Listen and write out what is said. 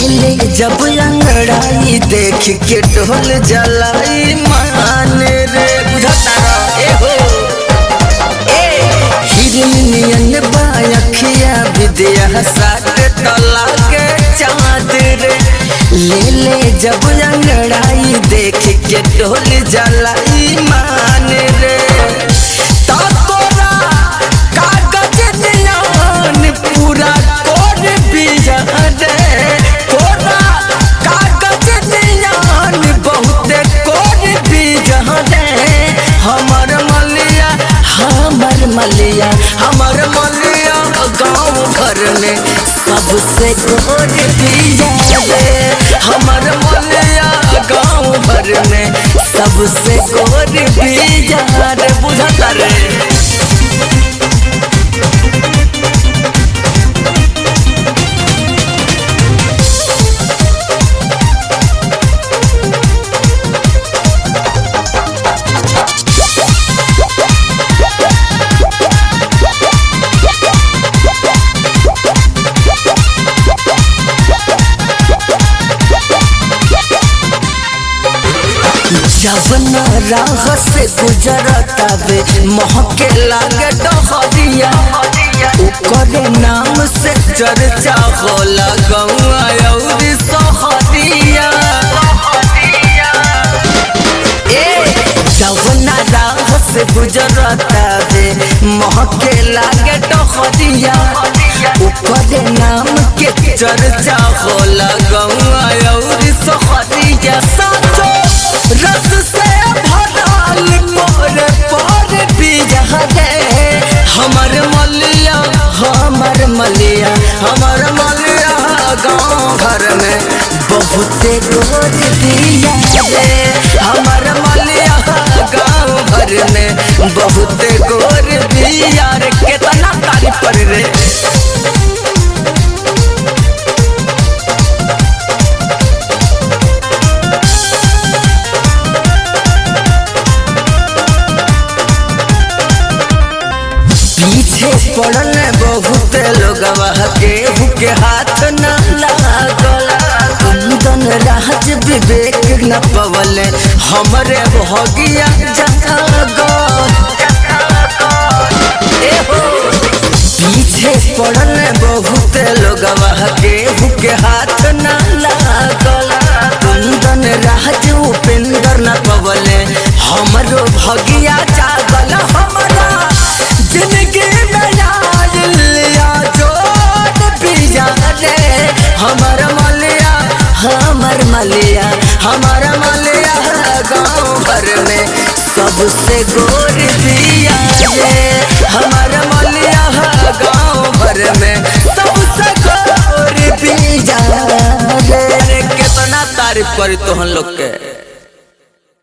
ले जब अंगड़ाई देख के ढोल जलाई मान रे बुझता ए हो हिरनियन बायखिया विद्या साथ तला के चाँद रे ले जब अंगड़ाई देख के ढोल जलाई मान रे पूरा कोर बीजा रे तोरा कागज नियान बहुत कोर बीजा रे हमर मलिया गाँव घर में सबसे गोर बीजा रे हमर मलिया गाँव घर में सबसे गोर बीजा रे बुझता रे जवना राह से गुजरता बे महके लागे डहरिया ओकरे नाम से चर्चा होला गौआ और सहरिया जवना राह से गुजरता बे महके लागे डहरिया ओकरे नाम के चर्चा होला गौआ और सहरिया साचो रस से भरल मोर पर बीजा रे हमर मलिया गाँव घर में बहुत गोर दिया रे हमर मलिया गाँव घर में बहुत गोर दिया रे केतना तारीफ कर रे पीछे पड़ल बहुत लोगवा केहू के हाथ न लागल कुंदन राज विवेक न पवल हमरे भगिया पीछे पड़ल बहुत लोगवा केहू के हाथ न लागल कुंदन राज उपेंद्र न पवल हमरो भगिया जागल हमारा जिनके नया जोड़ बीजा रे हमर मलिया गाँव घर में सबसे गोर दिया रे हमर मलिया गाँव घर में सबसे गोर बीजा रे कितना तारीफ करी तोहन लोग के।